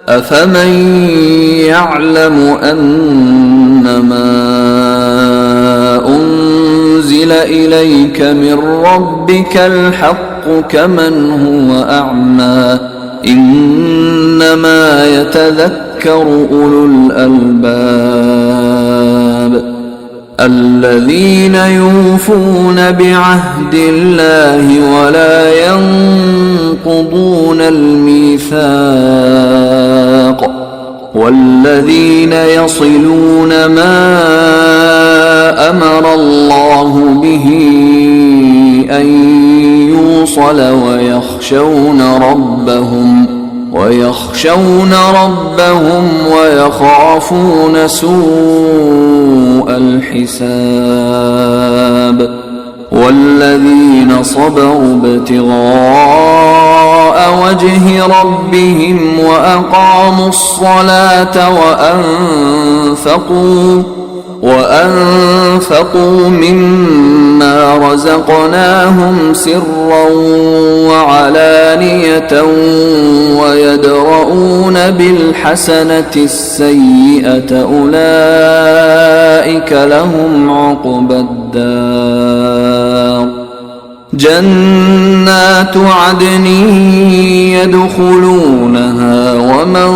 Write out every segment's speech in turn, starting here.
أفمن يعلم أنما أنزل إليك من ربك الحق كمن هو أعمى إنما يتذكر أولو الألباب الذين يوفون بعهد الله ولا ينقضون الميثاق والذين يصلون ما أمر الله به أن يوصل ويخشون ربهم ويخافون سوء الحساب والذين صبروا ابتغاء وجه ربهم وأقاموا الصلاة وأنفقوا مما رزقناهم سرا وعلانية ويدرؤون بالحسنة السيئة أولئك لهم عقبى الدار جنات عدن يدخلونها ومن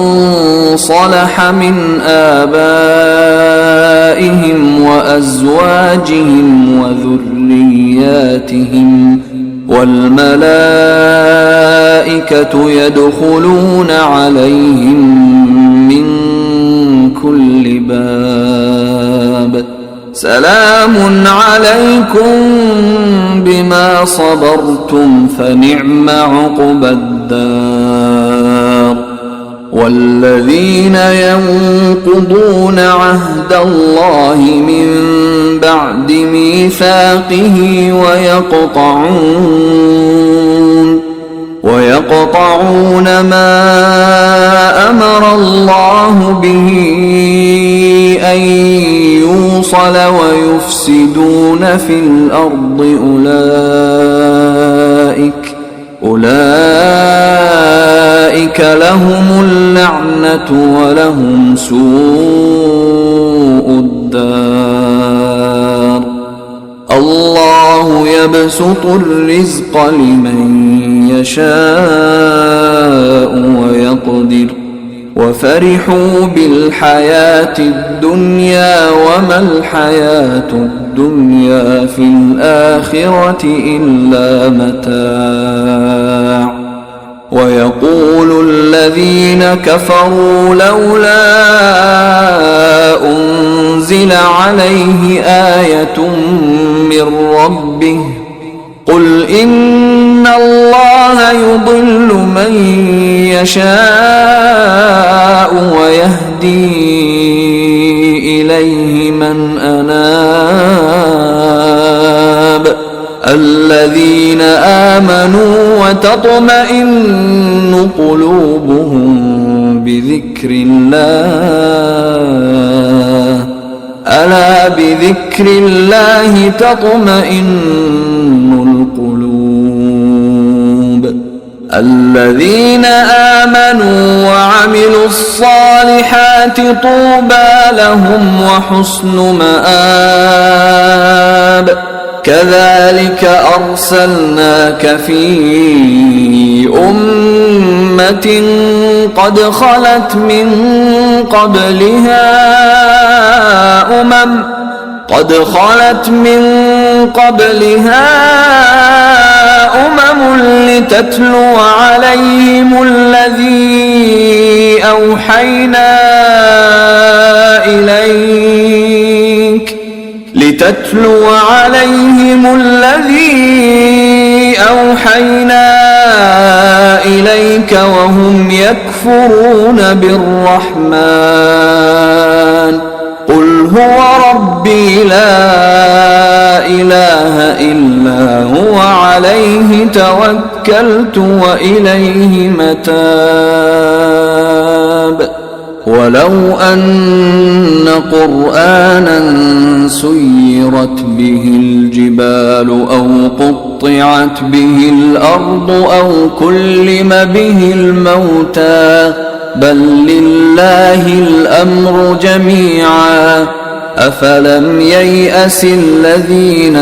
صلح من آبائهم وأزواجهم وذرياتهم والملائكة يدخلون عليهم من كل باب سلام عليكم بما صبرتم فنعم عقبى الدار والذين ينقضون عهد الله من بعد ميثاقه ويقطعون ما أمر الله به أن يوصل ويفسدون في الأرض أولئك لهم اللعنة ولهم سوء الدار الله يبسط الرزق لمن يشاء ويقدر وفرحوا بالحياة الدنيا وما الحياة الدنيا في الآخرة إلا متاع ويقول الذين كفروا لولا أنزل عليه آية من ربه قل إن الله يضل من يشاء ويهدي إليه من أناب الذين آمنوا وتطمئن قلوبهم بذكر الله ألا بذكر الله تطمئن القلوب الذين آمنوا وعملوا الصالحات طوبى لهم وحسن مآب كذلك أرسلناك في أمة قد خلت من قبلها أمم لتتلو عليهم الذي أوحينا إليك وهم يكفرون بالرحمن قل هو ربي لا إله إلا هو عليه توكلت وإليه متاب ولو أن قرآنا سيرت به الجبال أو قطعت به الأرض أو كلم به الموتى بل لله الأمر جميعا. أفلم ييأس الذين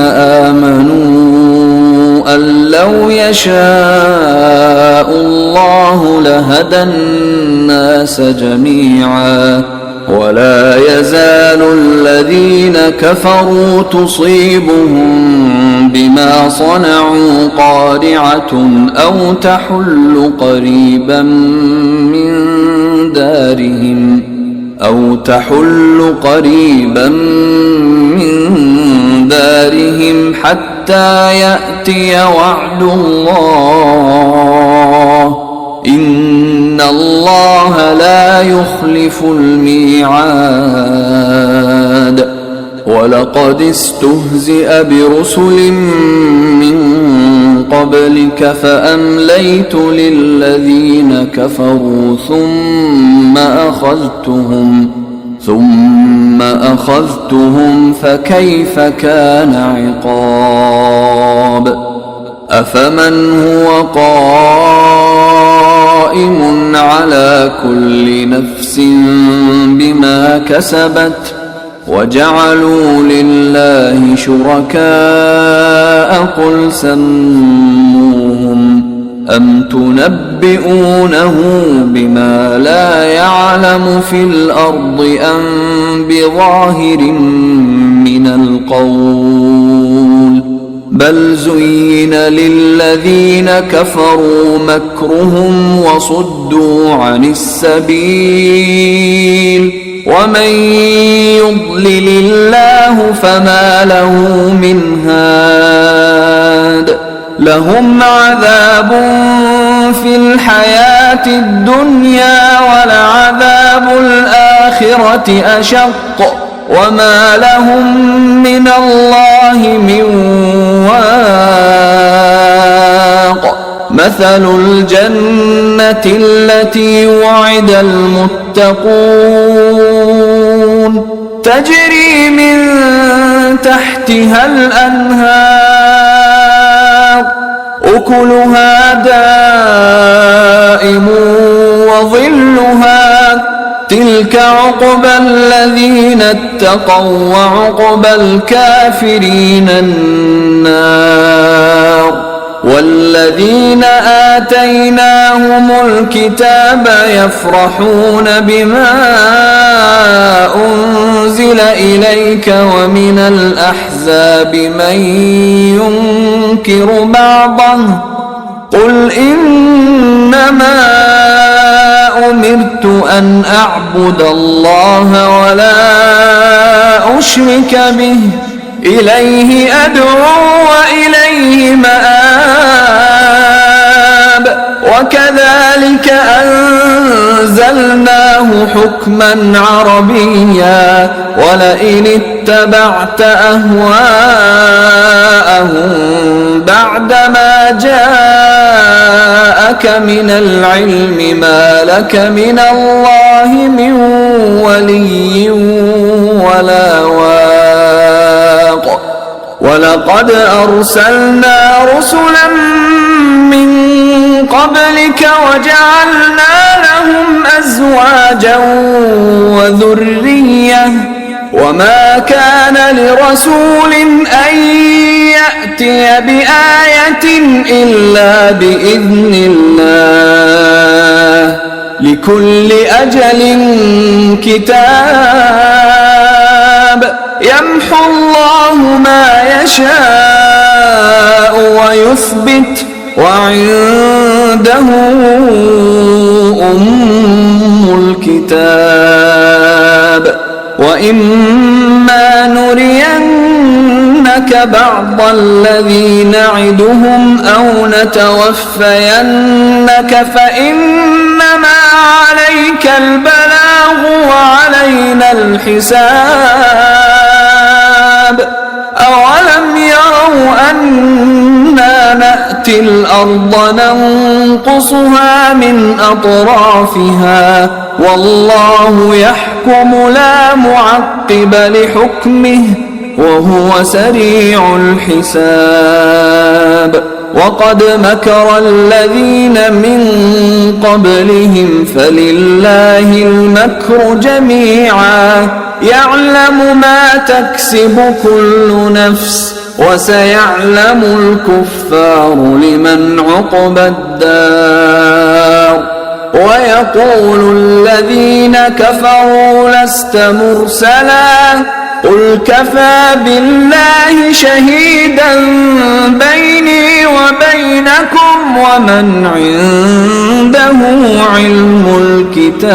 آمنوا أن لو يشاء الله لهدى الناس جميعا. ولا يزال الذين كفروا تصيبهم بما صنعوا قارعة أو تحل قريبا من دارهم حتى يأتي وعد الله. إن الله لا يخلف الميعاد. ولقد استهزئ برسل من قبلك فأمليت للذين كفروا ثم أخذتهم فكيف كان عقاب. أفمن هو قائم على كل نفس بما كسبت وجعلوا لله شركاء قل سموهم أم تنبئونه بما لا يعلم في الأرض أم بظاهر من القول بل زين للذين كفروا مكرهم وصدوا عن السبيل ومن يضلل الله فما له من هاد. لهم عذاب في الحياة الدنيا ولعذاب الآخرة أشق وما لهم من الله من واق. مثل الجنة التي وعد المتقون تجري من تحتها الأنهار أكلها دائم وظلها تلك عقبى الذين اتقوا وعقبى الكافرين النار. والذين آتيناهم الكتاب يفرحون بما أنزل إليك ومن الأحزاب من ينكر بعضه قل إنما أمرت أن أعبد الله ولا أشرك به إليه أدعو وإليه مآب. وكذلك أنزلناه حكما عربيا ولئن اتبعت أهواءهم بعدما جاءك من العلم ما لك من الله من ولي ولا واق. ولقد أرسلنا رسلا من قبلك وجعلنا لهم أزواجا وذرية وما كان لرسول أن يأتي بآية إلا بإذن الله لكل أجل كتاب. يمحو الله ما يشاء ويثبت وعنده أم الكتاب. وإما نرينك بعض الذي نعدهم أو نتوفينك فإنما عليك البلاغ وعلينا الحساب. أولم يروا أنا نأتي الأرض ننقصها من أطرافها والله يحكم لا معقب لحكمه وهو سريع الحساب. وقد مكر الذين من قبلهم فلله المكر جميعا يعلم ما تكسب كل نفس وسيعلم الكفار لمن عقبى الدار ويقول الذين كفروا لست مرسلا قل كفى بالله شهيدا بيني وبينكم ومن عنده علم الكتاب